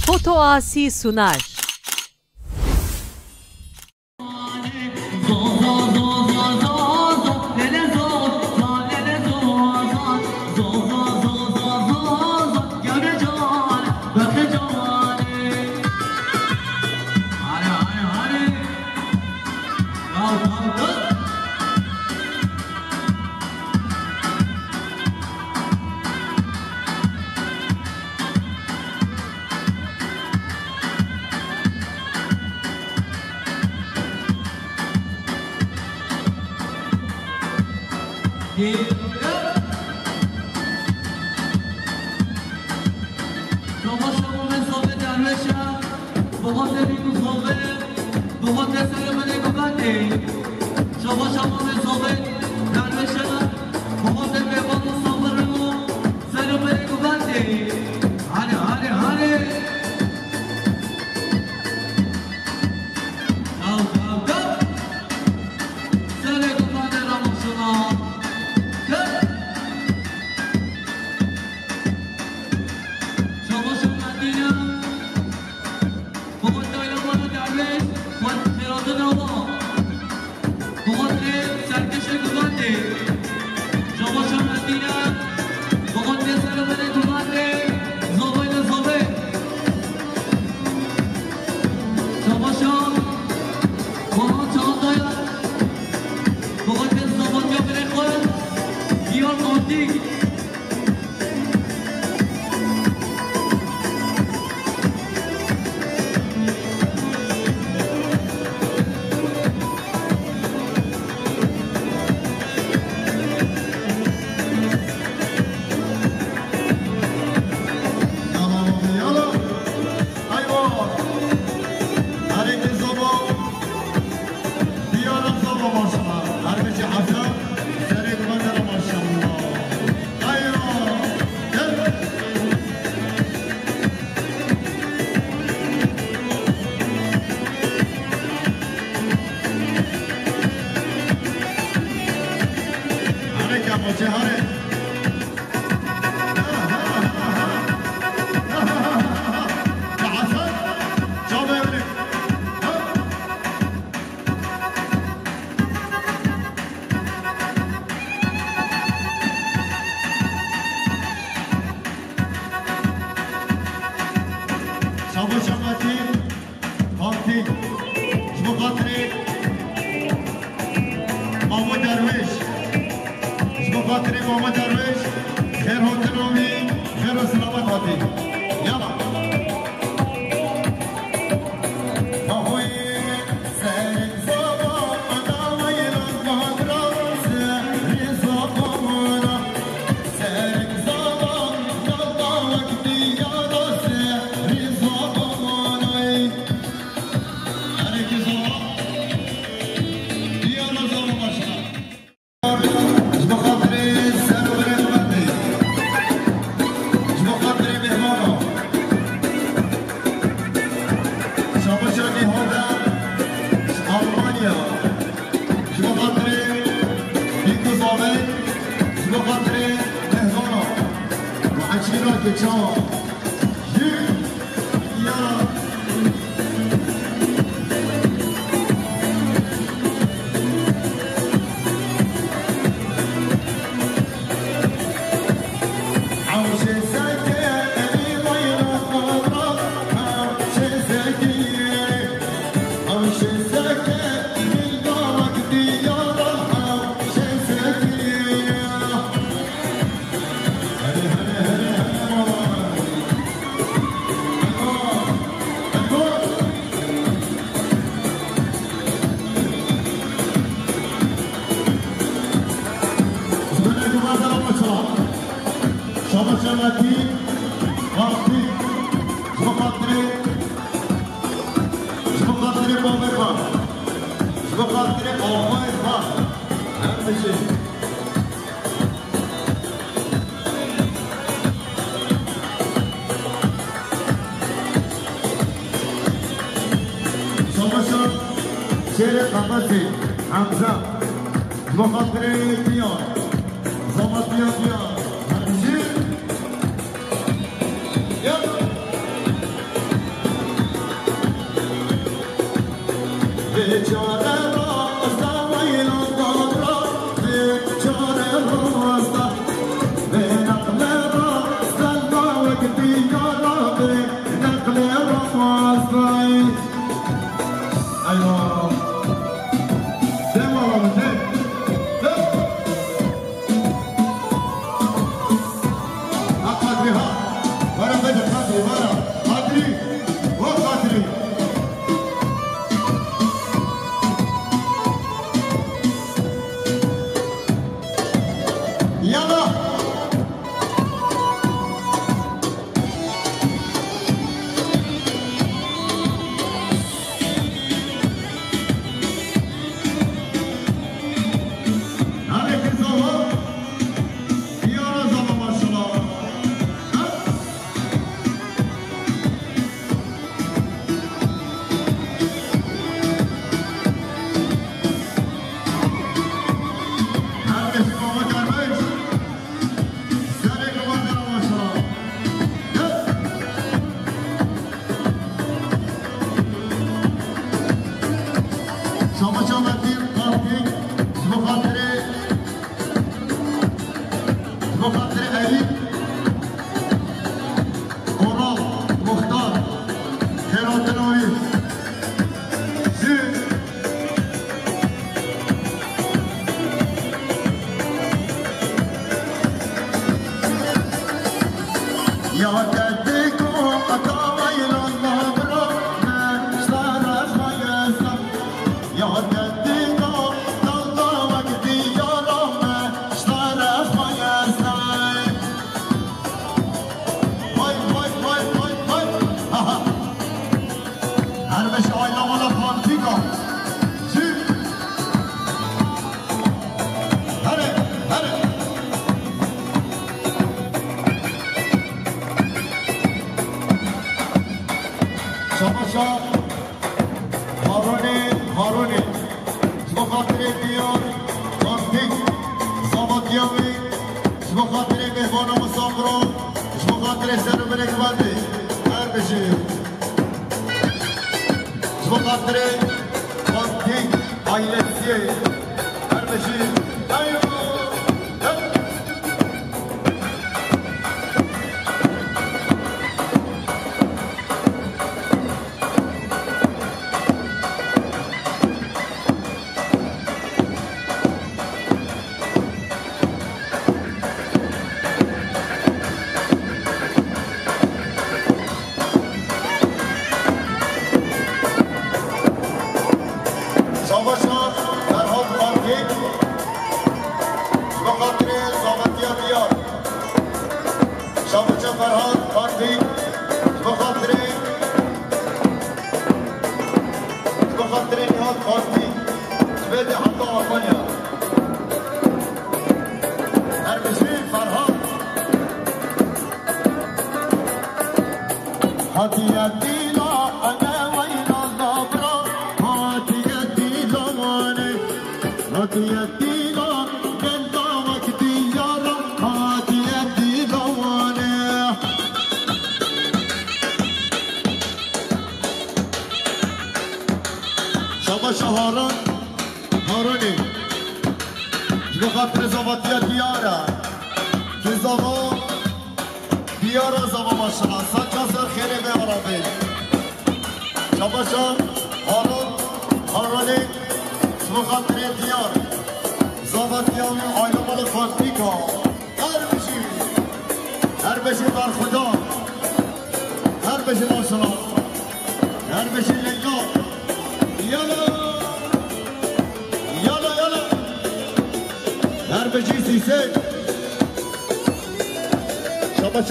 Foto Asi sunar. وقتی یارامه نقل رمازدایی ایوه دماغم ده قدری ها برا بده قدری برا قدری و قدری یالا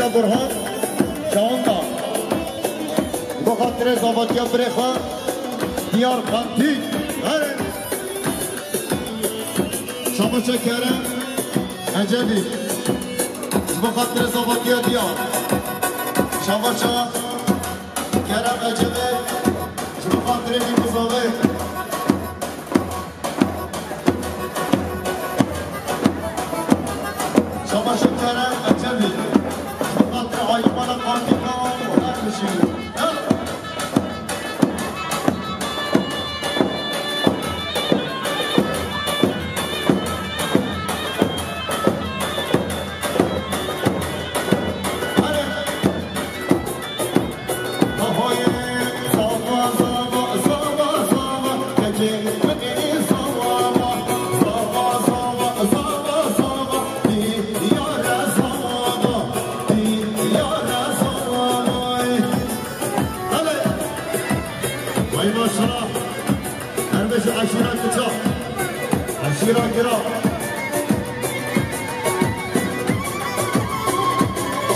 برهان شاندا بخاطر زابطیا برخوا دیار خانتی شما کرم عجبی بخاطر زابطیا دیار شما کرم عجبی بخاطر نیمزاوه شما کرم عجبی Hayvan Antika her bir şey. عشيرة كتاب عشيرة كرام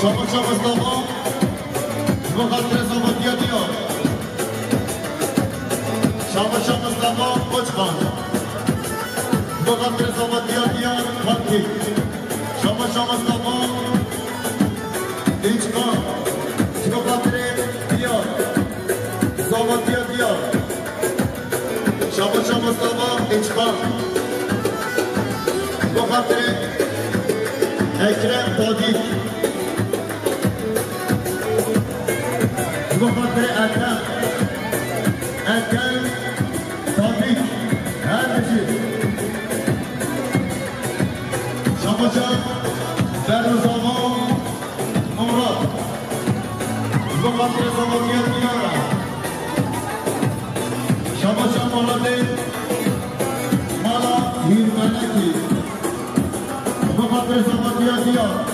شما مصطفى بخاطر زبطية ديار شما مصطفى بچخان بخاطر زبطية ديار خاطر شما مصطفى ایچکان بخاطر ديار زبطية ديار شما مصطفى ایچکان بخاطر اکرم دادی بخاطر اکرم دادی هر بشید شما جان در روزامان امراد بخاطر زبانیت میارم شما جان مالاده مالا هیر ملکی بخاطر زبانیت میارم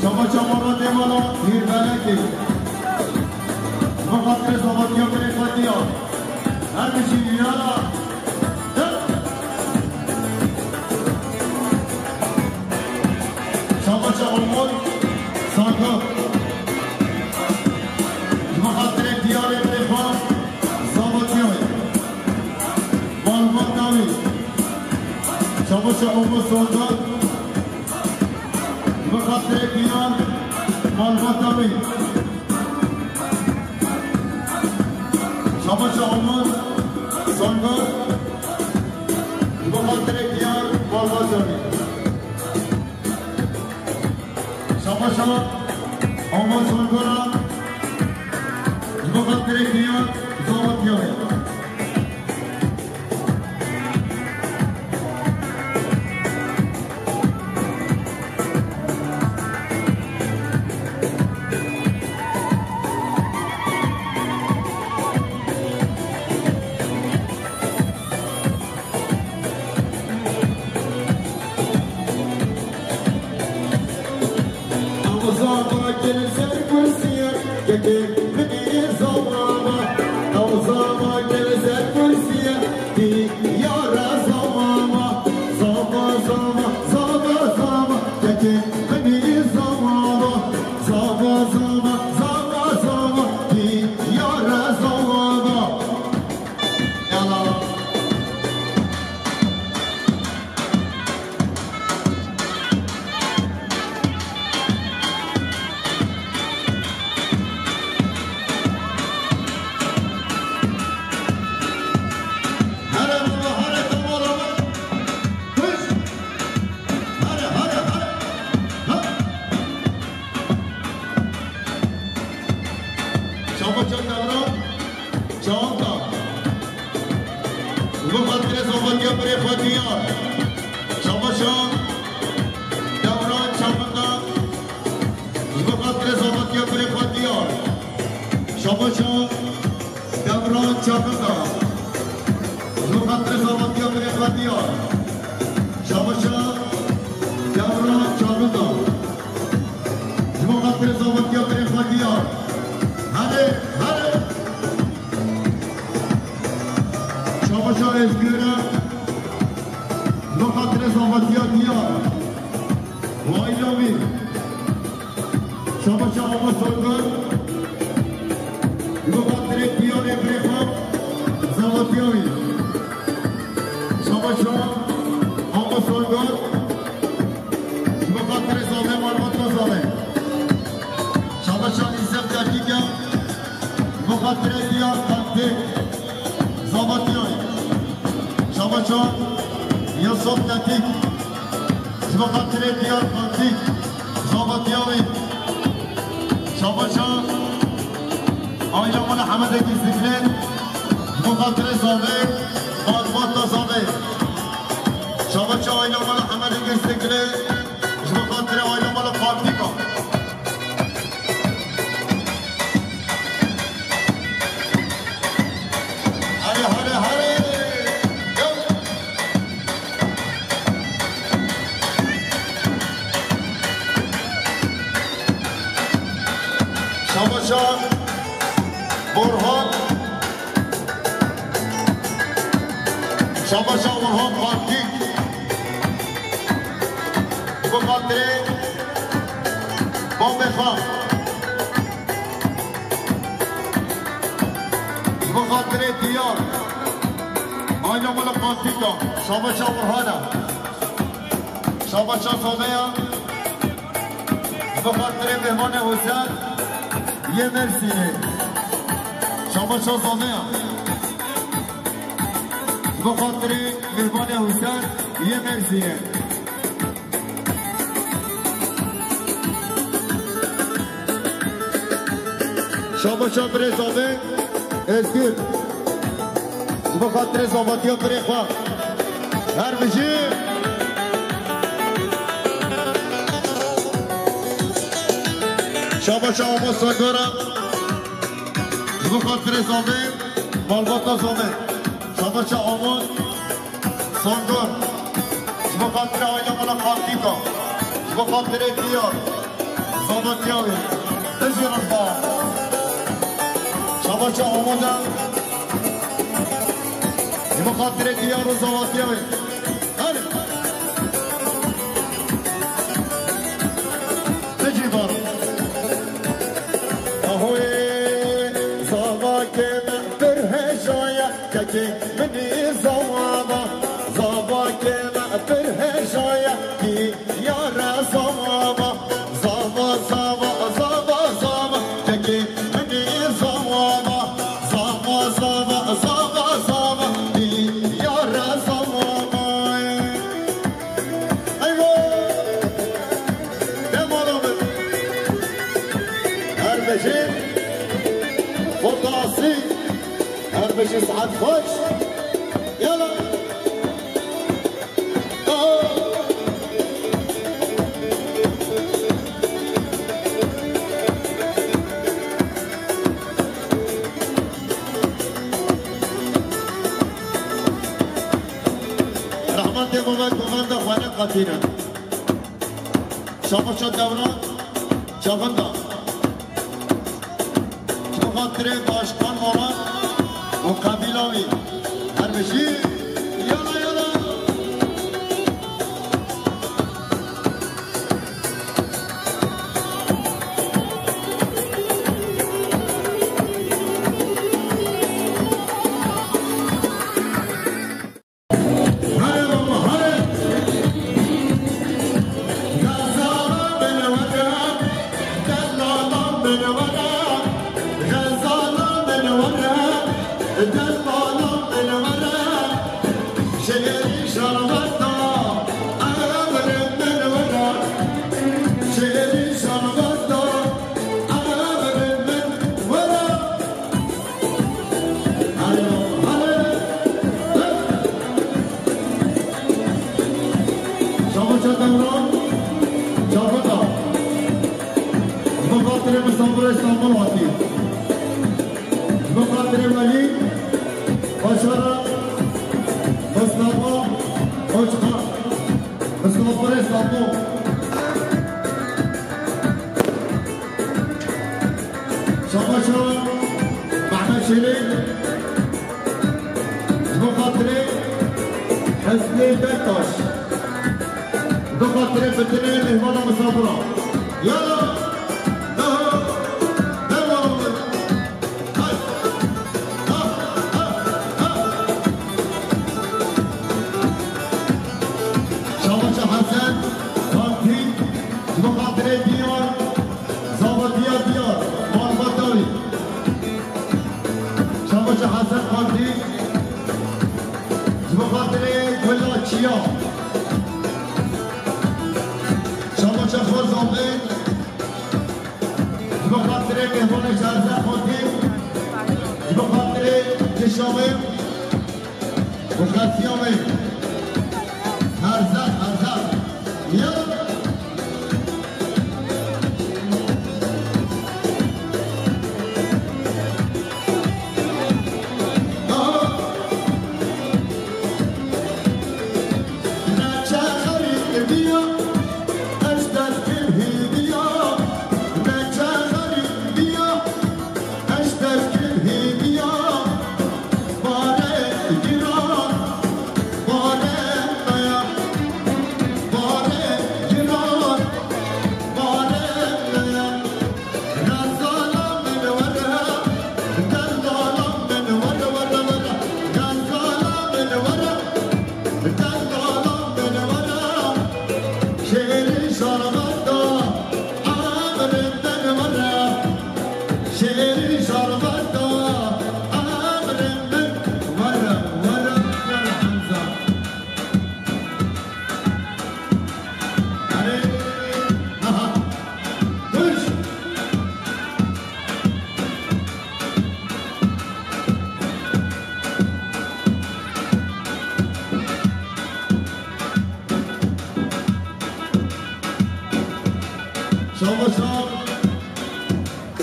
شما جان مالاده مالا هیر ملکی بخاطر زبانیت میارم هر بشید میارم عمر ساکا بخاطر دیار اتفاق زابطی های معلومات نامی شماش عمر ساکا بخاطر دیار معلومات نامی شماش عمر ساکا بخاطر دیار معلومات نامی شما آماز کنم بخاطر دیار زابطی های شاباشا اونها پارتی بخاطر بام خان بخاطر دیار آینا مال پارتی کن شاباشا اونها شاباشا صومیا بخاطر مهمان حسین یه مرسیه شاباشا صومیا بخاطر مهمان حسین یه مرسیه شاباشا بره زامه ازگیر بخاطر زاماتی ها بره خواه هر بشی شاباشا آما ساگارا بخاطر زامه مالباتا زامه شاباشا آما سانگار بخاطر آینا مالا خاکیکا بخاطر دیار زاماتی ها ازگیر الفا شاباشا آما دا بخاطر دیار و زاماتی ها هره بجی بارو ahoy zava ke per hai jaya ke mani zava zava ke per hai jaya ki yara zava zava zava zava zava ke mani zava zava zava zava zava ki yara zava ayvo demalo بشي فوق راسي هر بشي سعد خوش يلا رحمت مومد مومد خوانه قطينا شابا شد دوران شابندا خاطر باشکان ماما و قبیلاوی هر بشی یالا یالا هره بابا هره گزالا بنواده دلالا بنواده دلالم بالورا شهری شربتا عمرم بالورا شهری شربتا عمرم بالورا هلا هلا شما چطوران جاوتا بخاطر مسافر استانبول هاتیم بخاطر ولی باشارا مصطفى اوچخا مسافر استانبول شاباشا محمد شیرین بخاطر حسنی بکتاش بخاطر فتنه مهمان مسافران یالا شاباشا خوز آمد بخاطر مهمان جرزه خواندیم بخاطر کشامه بخاطیامه هرزه هرزه یاد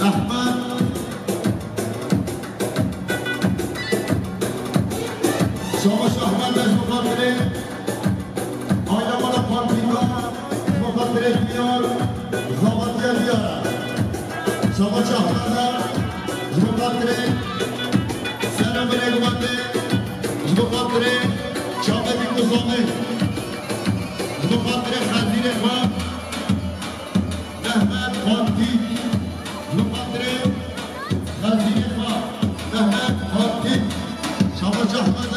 احمد شاباش احمد از مقابله آیلا مالا پانتیکا مقابله بیار خواباتیه بیاره شاباش احمد از مقابله سلام بلگمانده از مقابله شابدی مزامه از مقابله خزیر خواه احمد پانتیک مقابله خزیر خواه احمد پانتیک شاباش احمد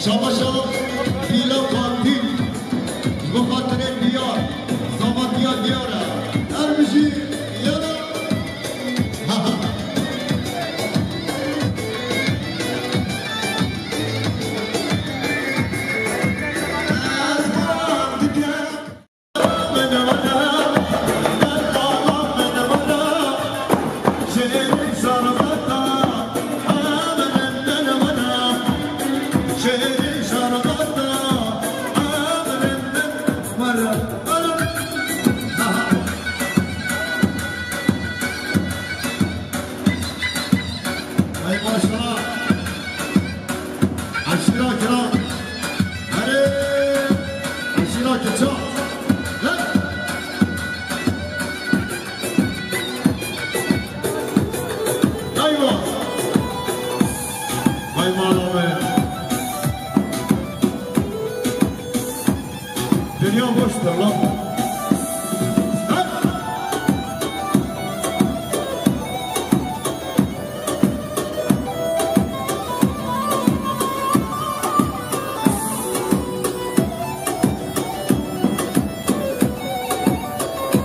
شاباشا بیلا پانتی مخاطره بیار زمانیا دیاره ارمشی یادا Dünya boştur lan.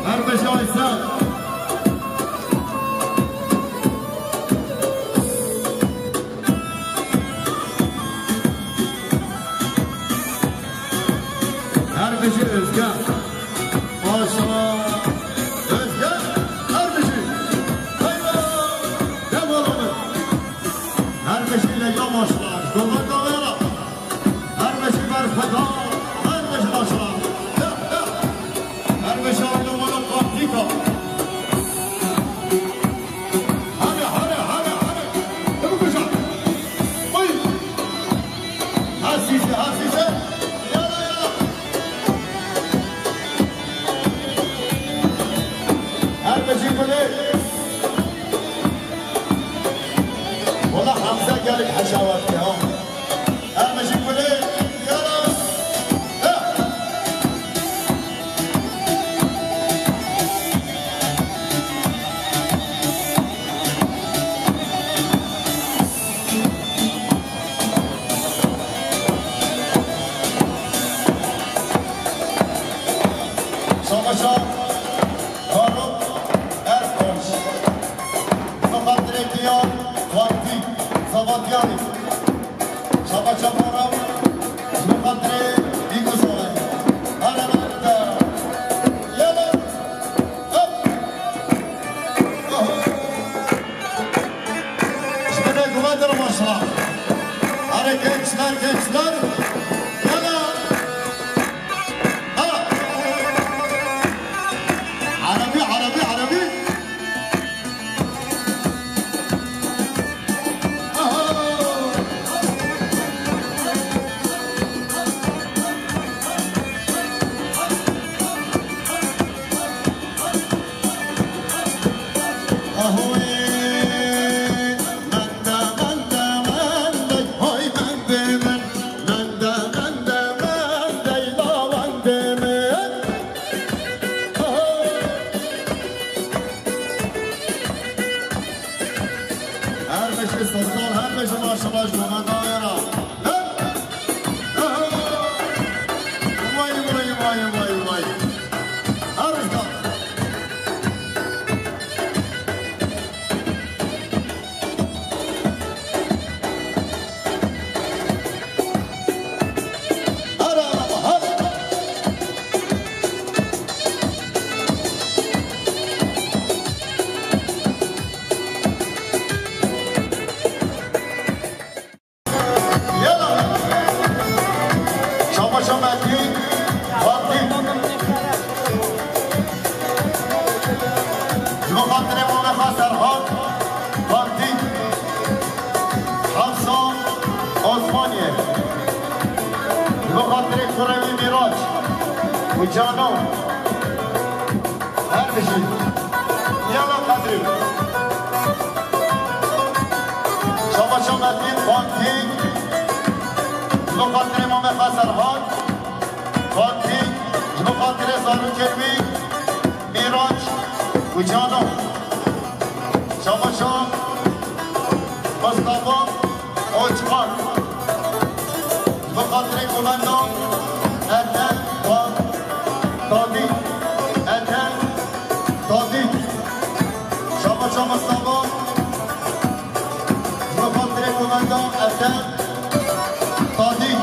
Her beşe aysan. Her beşi Özge. Maşallah. Özge. Her beşi. Hayva. Devalanır. Her beşiyle yamaçlar. Yollar dağıyarak. Her beşi berfeda. Her beşi başlar. Her beşi ağlamana patika. Hadi. Hadi kuşak. Oy. Hasise. والله حمزة قال لك حشواتي ها اما شوفوا ليه يلا شاباشا هاروب ارفوش مقدر دیار وقتی زبادیانی شاباشا مارم مقدر دیگوشوه هره مرده یلا شبه گوه در ماشلا هره gençler yala وجانو هر بشي يلا قدري شما شما دين خانتين بخاطر امام خسرهان خانتين بخاطر زارو کروی میراج وجانو شما شما مصطفى اوچخان بخاطر کماندان اتن و دادی اتن دادی شما شما مصطفى بخاطر کماندان اتن دادی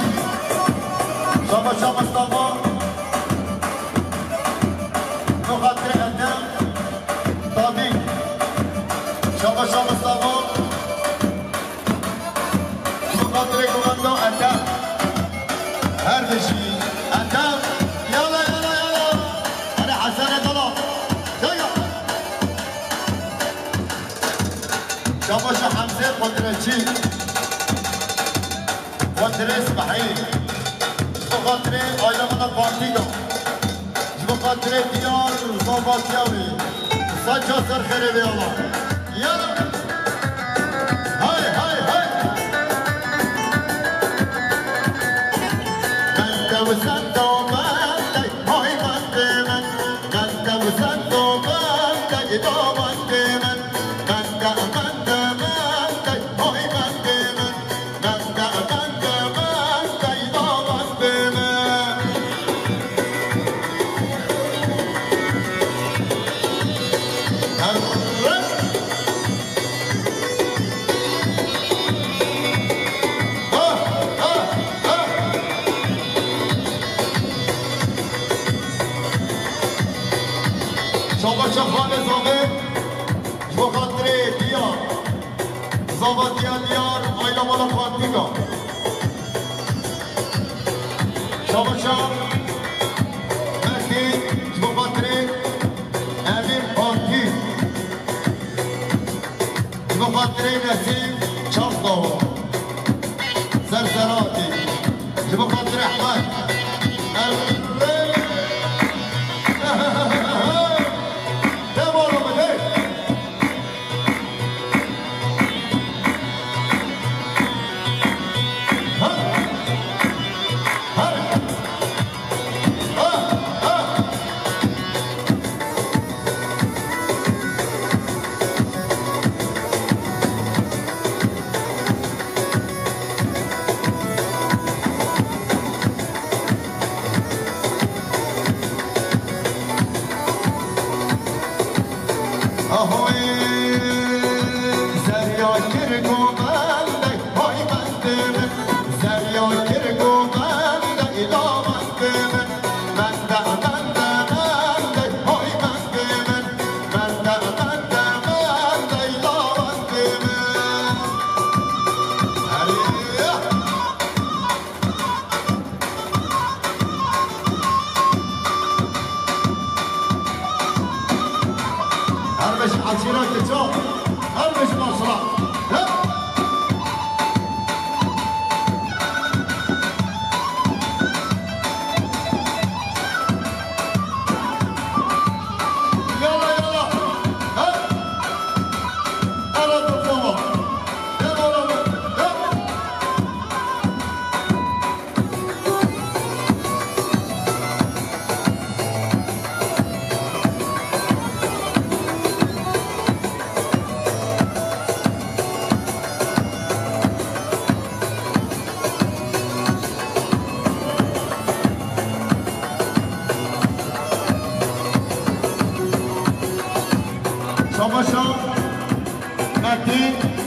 شما شما مصطفى بخاطر اتن دادی شما شما مصطفى بخاطر کماندان اتن هر بشی اتن يلا يلا يلا انا حسن طلع يلا شاباش حمزه قدرتشي قدرت اسماعيل بخاطر آیلمان پارتیگا بخاطر دیار صوباتیاوی سجا سرخیره بی الله يلا هاي هاي هاي وسندو مندي هاي مندي من كندا وسندو مندي دو مندي من كندا مندي مندي هاي مندي من كندا مندي مندي دو مندي من شاباش خان زاده بخاطر دیار زاواتیا دیار آیلمان پارتیگا شاباش مهدی بخاطر امیر پارتی بخاطر نسیم چاپداوا سرسراتی بخاطر احمد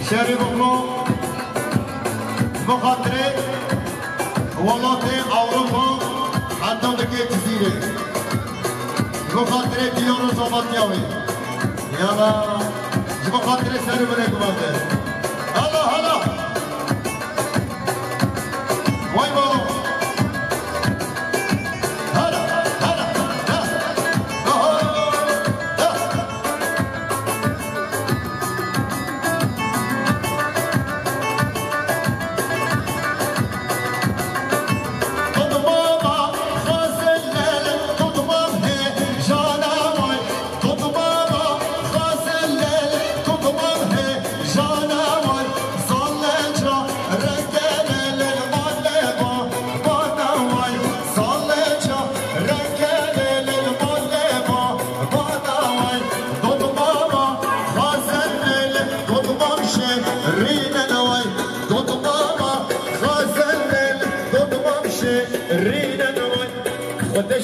شریف اقلو بخاطر ولات اوروپا حتی بگه جزیره بخاطر دیار و زباطیاوی یالا بخاطر سری بره کمانده هلا هلا وای بابا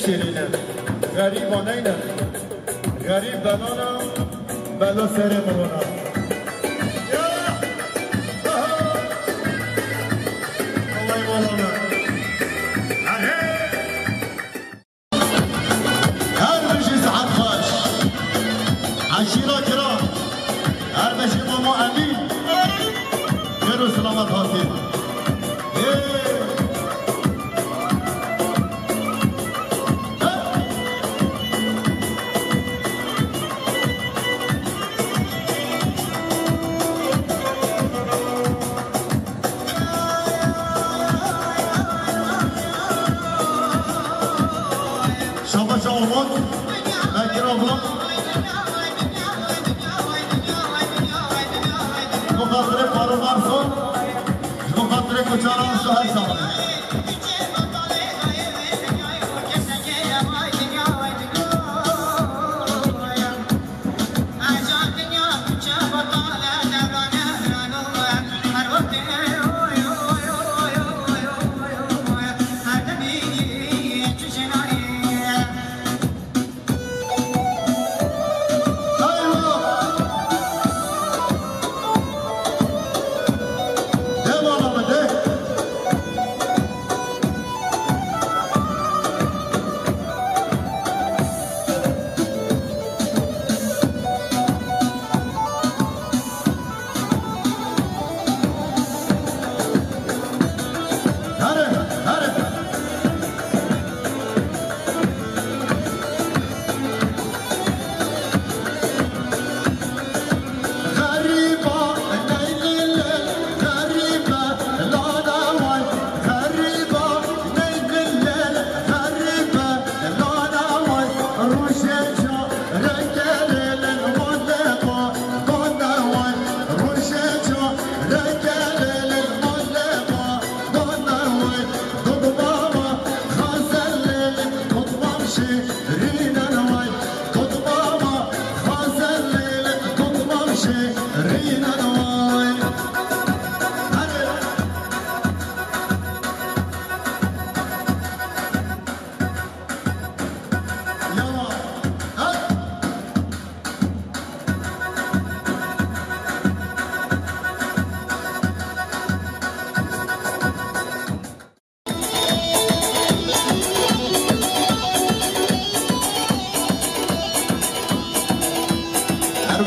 شیرینه غریب آنینه غریب بلانا بلا سر مرونا الله مولانا هر بشی سعد خاش عشیرا کرام هر بشی ماما امین خیر و سلامت حاصل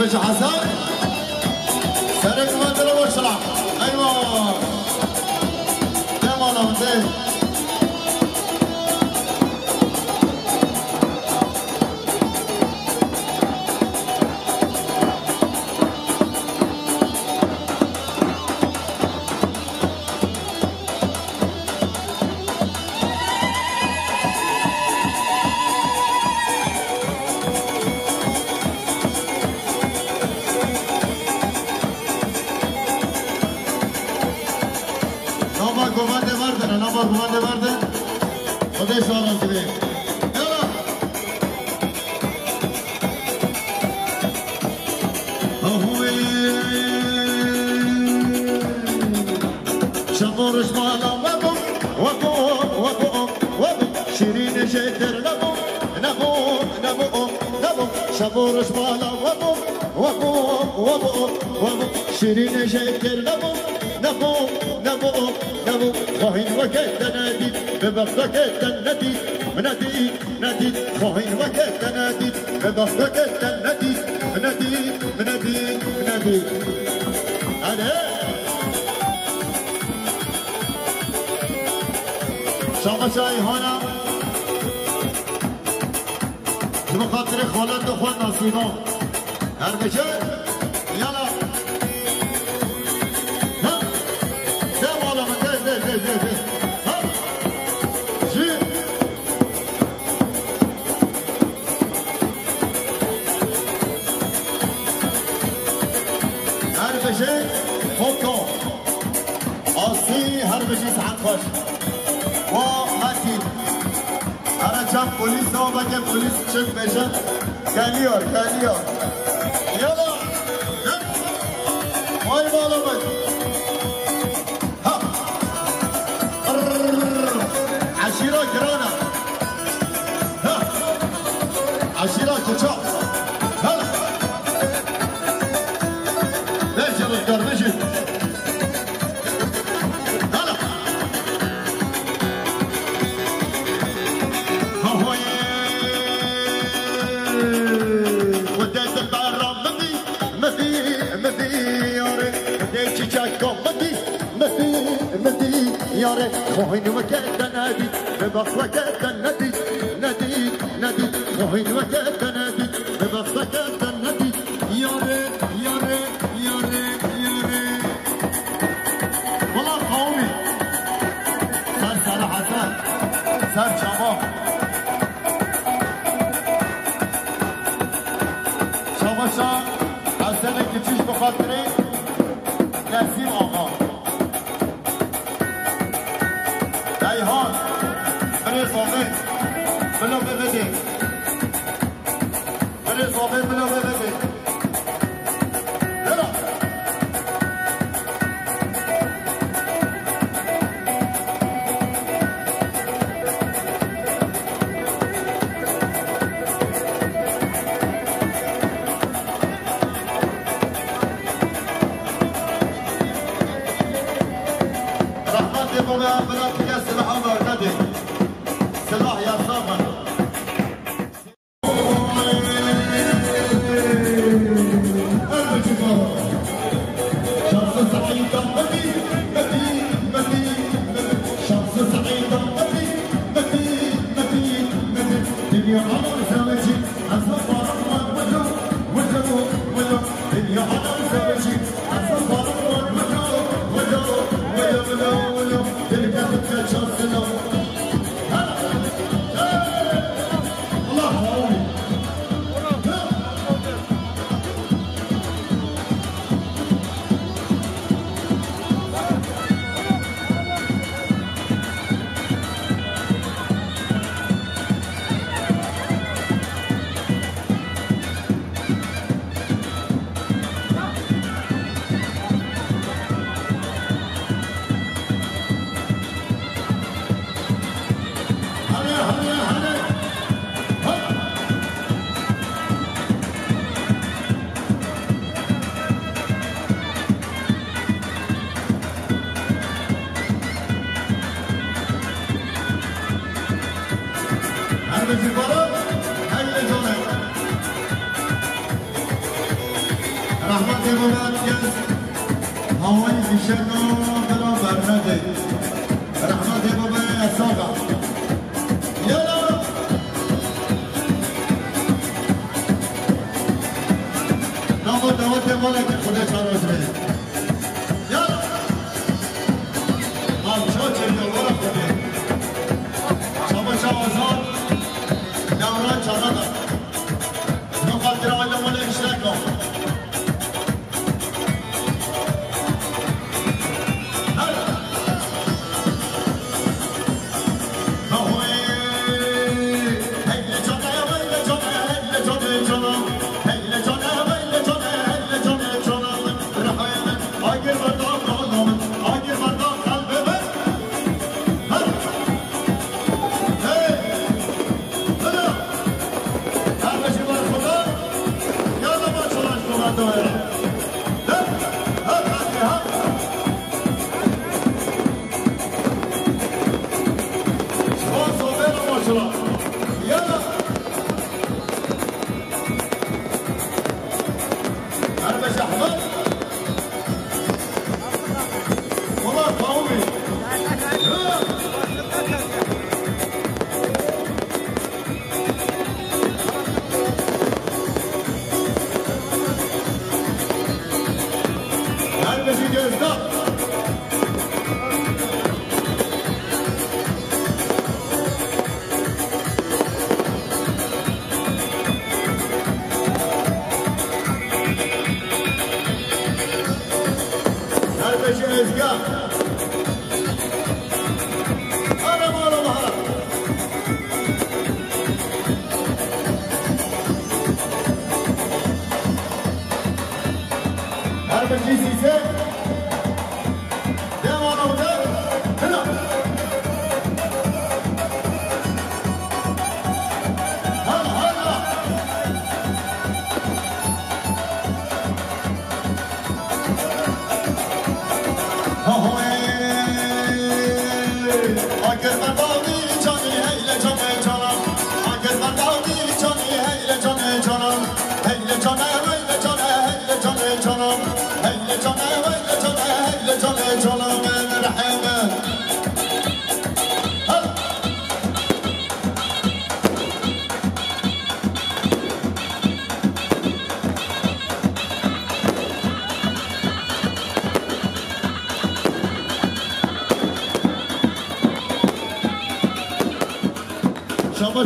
بش حسن سرك ما تروح شرع ايوه تمام ده گوانده بردن خودش آرام کنه شمارش مالا وقم شیرین شکر نبو شمارش مالا وقم شیرین شکر نبو خواهین وقت ندید به وقت ندید ندید خواهین وقت ندید به وقت ندید شما شایحانا شما خاطر خالد خود نصیبا هر بشه یالا هر بشه فوتو آسی هر بشه سعد خوش و حتی هر چند پولیس ها بگه پولیس چک بشه گلیار یالا وای بالا بگه عشیرا گرانا تشوف هلا ليش الرجال مشي هلا هو وديت البرة مدي يا ريت وديت شاكو مدي يا ريت وين وقت نادي ببصرك النادي نادي وين وقت نادي ببصرك النادي يا ريت والله قومي سر حسن سر شباب شباشا حسن کچیش بخاطره نسیم آقا ریحان بره صابت بلو ببده بره صابت بلو ببده برا بلا يا سلاح عمر نادي سلاح يا صابر شخص سعيد مدي شخص سعيد مدي دنيا عمر زوجي أصفر ولو دنيا عمر زوجي أصفر ولو رحمت بابات يس هواي بشنو بلا برنده رحمت بابا يا ساقا يلا نامو دعوت مالك خدا شارج بده يلا ما شو چلو ورا خدا شابا شاوزان دوران چادا نقدر على ولا اشتاقوا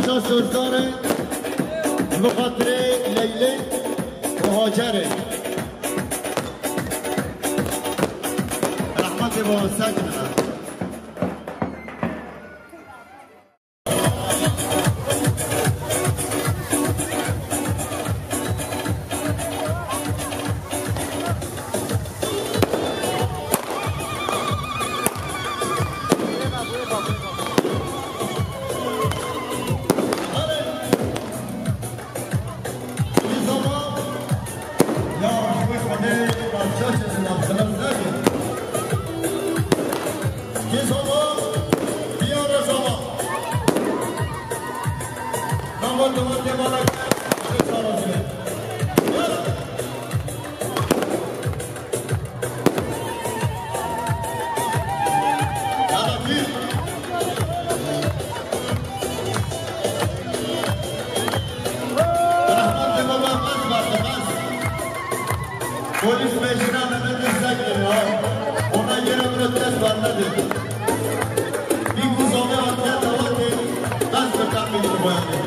شما سوزداره بخاطر لیلی و هاجره رحمت با سجنه Polis meclisine destek veriyor. Ona yeni protest vermedi. Bir kuzome atlet havadı. Gaz bıkan bir boyandı.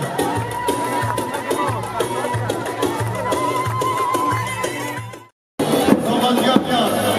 Zaman yapıyor.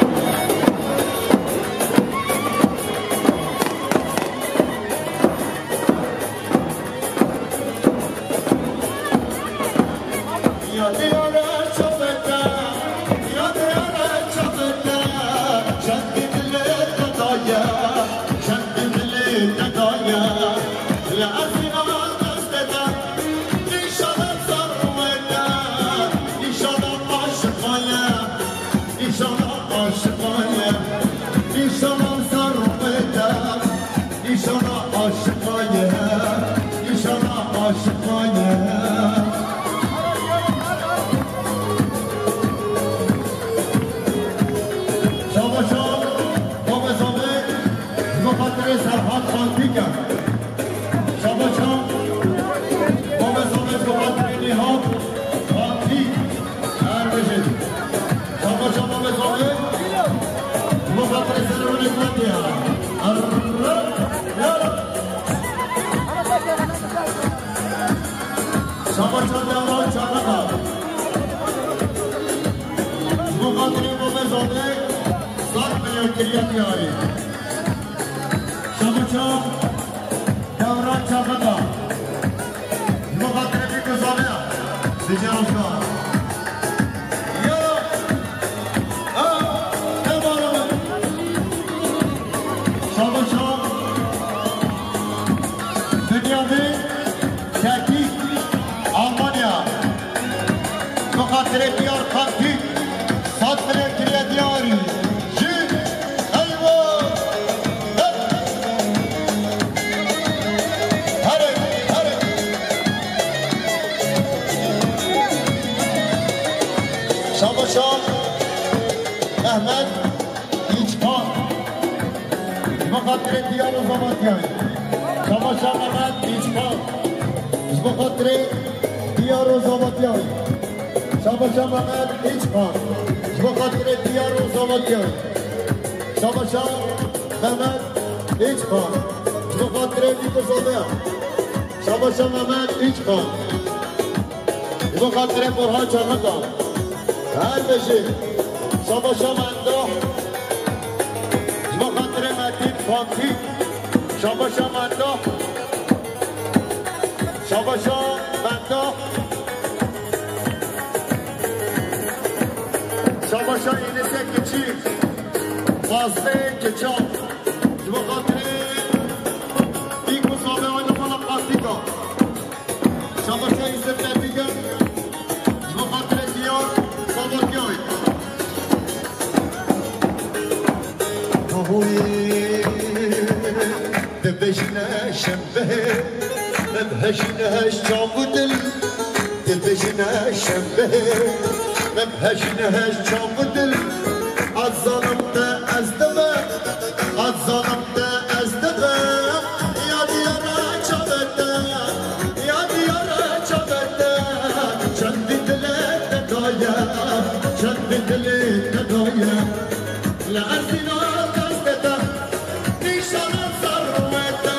Nişana sarmada,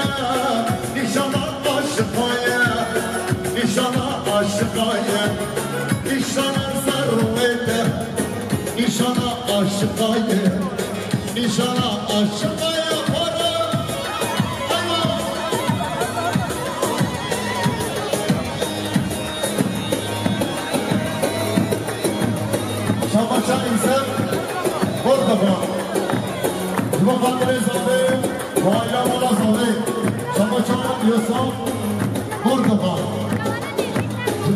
nişana aşık aşıkayım Nişana sarvete Nişana aşıkayım Nişana aşıkayım Şabaşa insan Orada bırak Bakandre zade Vayla mola zade Şabaşa diyorsan Orada bırak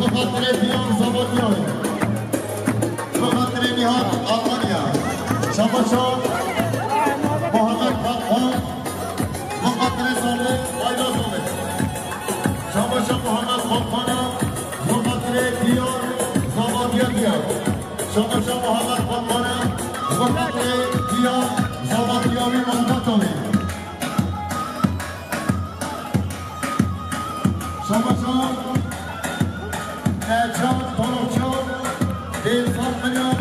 Bakandre diyan zamanıyor Bakandre Nihat Almanya Şabaşa Muhammed Bakhan Bakandre zade Vayla zade Şabaşa Muhammed Bakhan'a Bakandre diyan zamanıyor Şabaşa Muhammed Bakhan'a Bakandre diyan zamanıyor Mahmetovi Şabaşa Ercan Tolokçu Dilsan Mınyan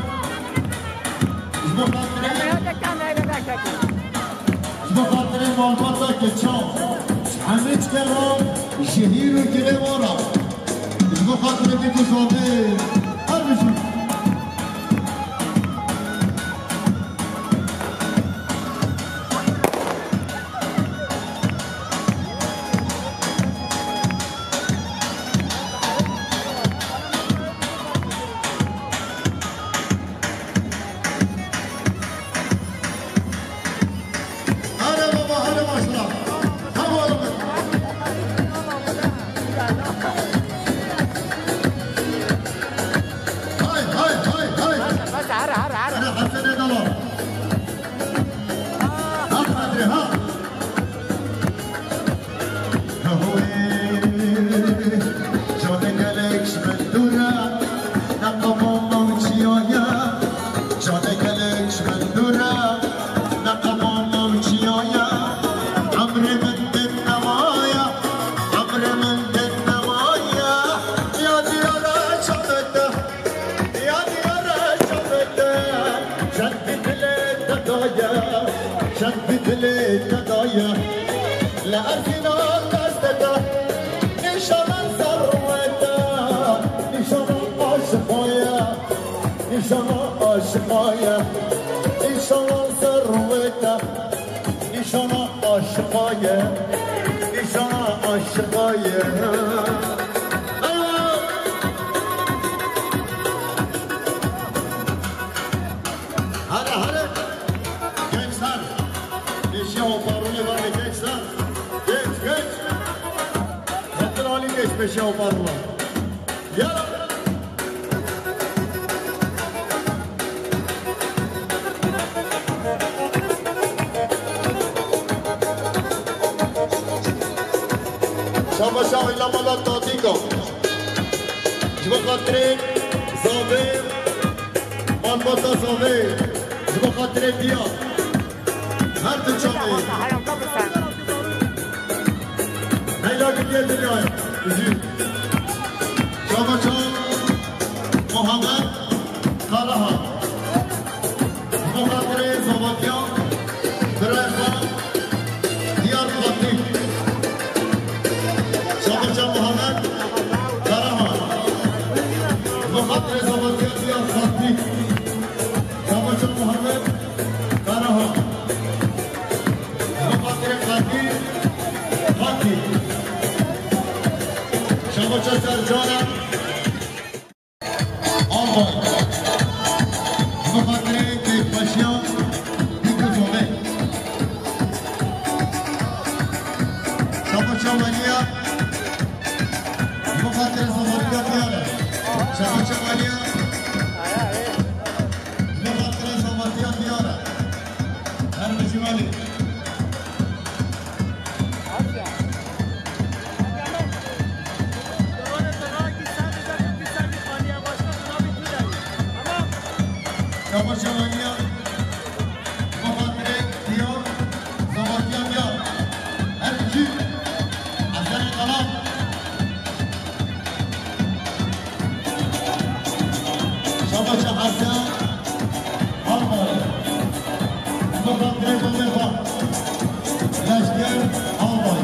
Zbakandre Malbata Keçan Hamid Keram Şehir-i Girevara Zbakandre Bikuzade Her bir şey Şabaşa oylamalar tatiko Zbakandre Zave Malbata Zave Zbakandre Diya Her dıçanı Neyla gidiyor dünyaya Üzüm Şabaşa Muhammed Karahan Zbakandre Zavatyan Dreyhan Diyar Fatih Şabaşa Muhammed Karahan Bakandre Zavatyan Diyar Fatih Şabaşa Muhammed Karahan Bakandre Fatih Fatih Şabaşa Sercana Albay Bakandre Kekbaşyan Büküzove Şabaşa Maliya Bakandre Zavatyan Diyar Şabaşa Maliya Bakandre Zavatyan Diyar Her Mecimali Şabaşa Maliya Bakandre Diyar Zavatyan Diyar Her iki Azeri Kalam Şabaşa Hasan Albay Bakandre Zavatyan Leşker Albay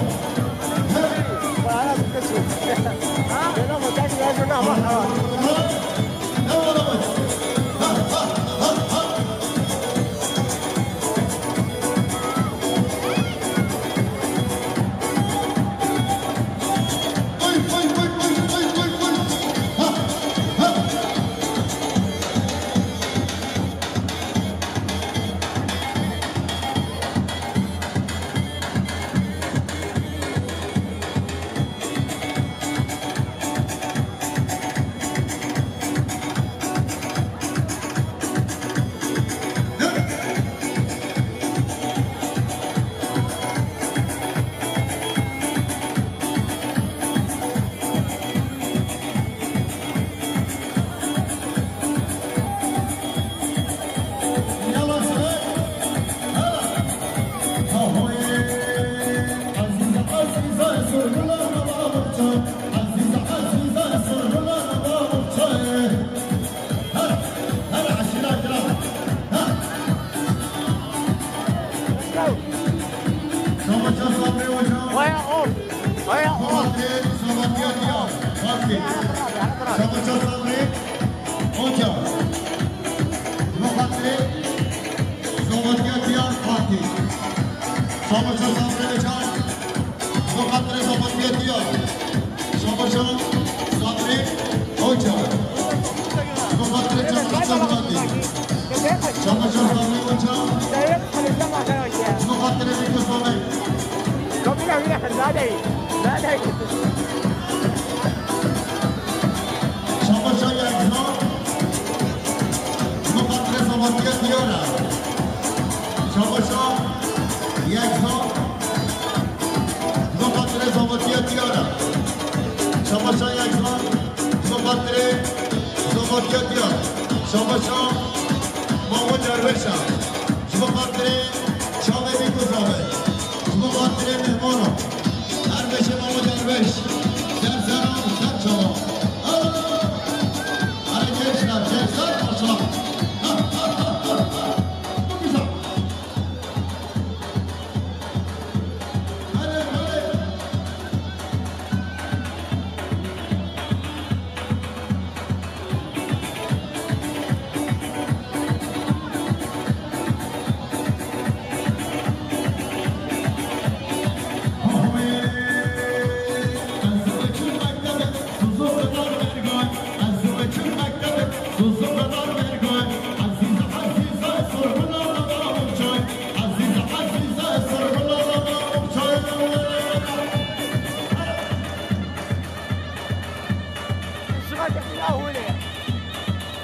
الشغل تحت الأولى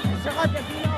الشغل تحت الأولى